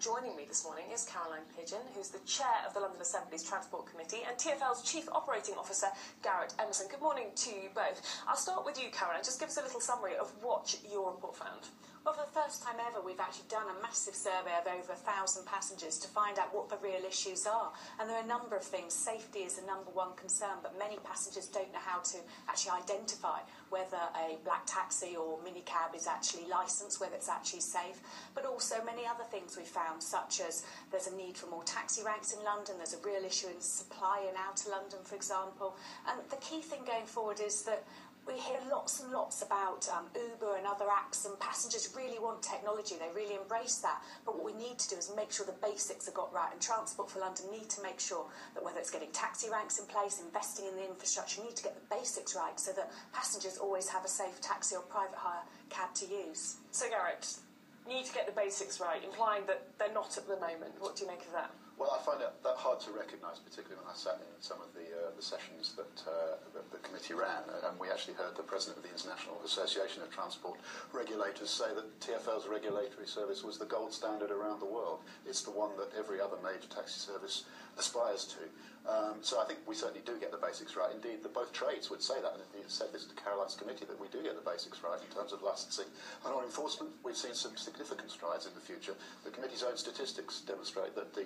joining me this morning is Caroline Pidgeon, who's the chair of the London Assembly's Transport Committee, and TfL's Chief Operating Officer, Garrett Emnerson. Good morning to you both. I'll start with you, Caroline. Just give us a little summary of what your report found. Well, for the first time ever, we've actually done a massive survey of over 1,000 passengers to find out what the real issues are. And there are a number of things. Safety is the #1 concern, but many passengers don't know how to actually identify whether a black taxi or minicab is actually licensed, whether it's actually safe. But also many other things we found, such as there's a need for more taxi ranks in London, there's a real issue in supply in outer London, for example. And the key thing going forward is that we hear lots and lots about Uber and other apps, and passengers really want technology, they really embrace that. But what we need to do is make sure the basics are got right, and Transport for London need to make sure that whether it's getting taxi ranks in place, investing in the infrastructure, you need to get the basics right so that passengers always have a safe taxi or private hire cab to use. So, Garrett, need to get the basics right, implying that they're not at the moment. What do you make of that? Well, I find that hard to recognise, particularly when I sat in some of the sessions that the committee ran, and we actually heard the president of the International Association of Transport Regulators say that TfL's regulatory service was the gold standard around the world. It's the one that every other major taxi service aspires to. So I think we certainly do get the basics right. Indeed, both trades would say that, and he said this to Caroline's committee, that we do get the basics right in terms of licensing. And on enforcement, we've seen some significant strides in the future. The committee's own statistics demonstrate that the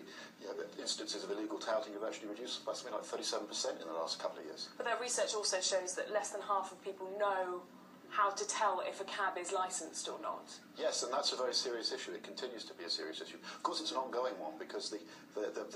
instances of illegal touting have actually reduced by something like 37% in the last couple of years. But their research also shows that less than half of people know how to tell if a cab is licensed or not. Yes, and that's a very serious issue. It continues to be a serious issue. Of course, it's an ongoing one because the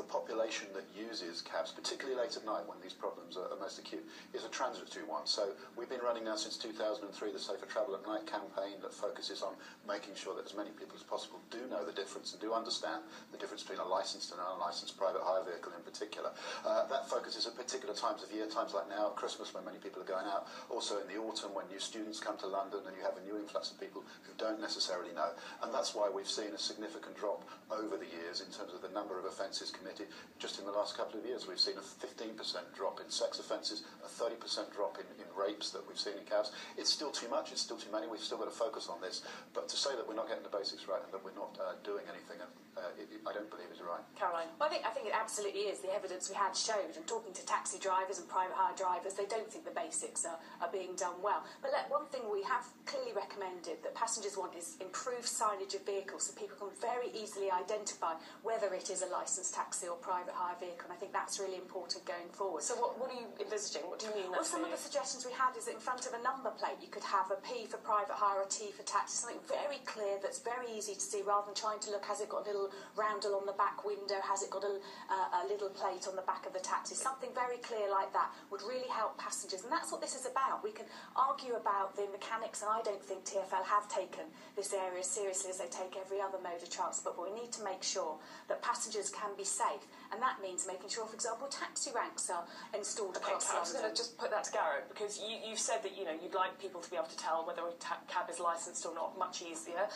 population that uses cabs, particularly late at night when these problems are most acute, is a transitory one. So we've been running now since 2003 the Safer Travel at Night campaign that focuses on making sure that as many people as possible do know the difference and do understand the difference between a licensed and an unlicensed private hire vehicle in particular. That focuses at particular times of year, times like now at Christmas when many people are going out, also in the autumn when new students come to London and you have a new influx of people who don't necessarily know. And that's why we've seen a significant drop over the years in terms of the number of offences committed. Just in the last couple of years, we've seen a 15% drop in sex offences, a 30% drop in rapes that we've seen in cabs. It's still too much, it's still too many, we've still got to focus on this. But to say that we're not getting the basics right and that we're not doing anything, I don't believe is right. Caroline? Well, I think it absolutely is. The evidence we had showed, and talking to taxi drivers and private hire drivers, they don't think the basics are being done well. But one thing we have clearly recommended that passengers want is improved signage of vehicles so people can very easily identify whether it is a licensed taxi or private hire vehicle, and I think that's really important going forward. So what are you envisaging? What do you mean? Well, some of the suggestions we had is that in front of a number plate you could have a P for private hire, a T for taxi, something very clear that's very easy to see rather than trying to look, has it got a little roundel on the back window, has it got a little plate on the back of the taxi. Something very clear like that would really help passengers, and that's what this is about. We can argue about the mechanics, and I don't think TfL have taken this area as seriously as they take every other mode of transport, but we need to make sure that passengers can be safe, and that means making sure, for example, taxi ranks are installed across London. I was going to just put that to Garrett, because you've said that you'd like people to be able to tell whether a cab is licensed or not much easier.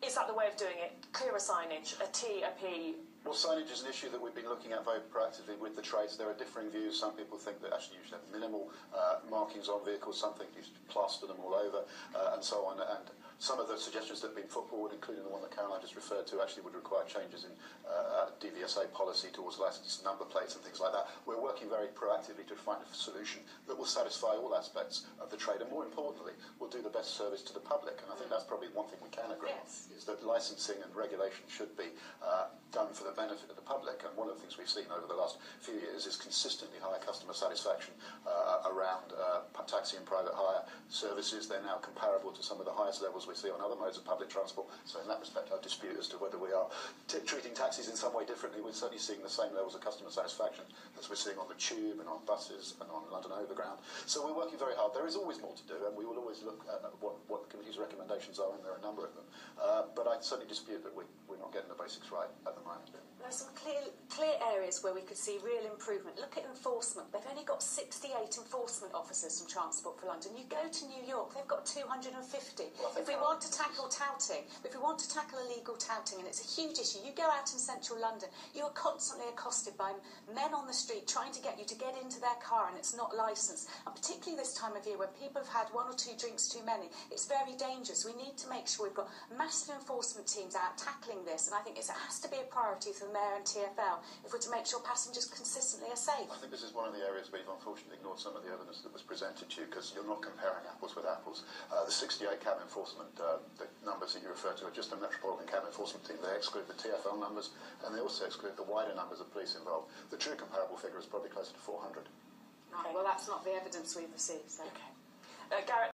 Is that the way of doing it? Clearer signage, a T, a P? Well, signage is an issue that we've been looking at very proactively with the trades. There are differing views. Some people think that actually you should have minimal markings on vehicles. Some think you should plaster them all over, and so on. And some of the suggestions that have been put forward, including the one that Caroline just referred to, actually would require changes in DVSA policy towards licensed number plates and things like that. We're working very proactively to find a solution that will satisfy all aspects of the trade, and more importantly, will do the best service to the public. And I think that's probably one thing we can agree on, is that licensing and regulation should be done for the benefit of the public. And one of the things we've seen over the last few years is consistently high customer satisfaction around taxi and private hire services. They're now comparable to some of the highest levels we see on other modes of public transport. So in that respect, I dispute as to whether we are treating taxis in some way differently. We're certainly seeing the same levels of customer satisfaction as we're seeing on the tube and on buses and on London Overground. So we're working very hard. There is always more to do, and we will always look at what the committee's recommendations are, and there are a number of them. But I certainly dispute that we're not getting the basics right at the moment. There are some clear areas where we could see real improvement. Look at enforcement. They've only got 68 enforcement officers from Transport for London. You go to New York, they've got 250. Well, if we want to tackle touting, if we want to tackle illegal touting, and it's a huge issue, you go out in central London, you are constantly accosted by men on the street trying to get you to get into their car, and it's not licensed. And particularly this time of year when people have had 1 or 2 drinks too many, it's very dangerous. We need to make sure we've got massive enforcement teams out tackling this, and I think it has to be a priority for the Mayor and TfL if we're to make sure passengers consistently are safe. I think this is one of the areas where you've unfortunately ignored some of the evidence that was presented to you, because you're not comparing apples with apples. The 68 cab enforcement, the numbers that you refer to are just the Metropolitan Cab Enforcement Team. They exclude the TfL numbers, and they also exclude the wider numbers of police involved. The true comparable figure is probably closer to 400. Right, well, that's not the evidence we've received. So. Okay. Garrett.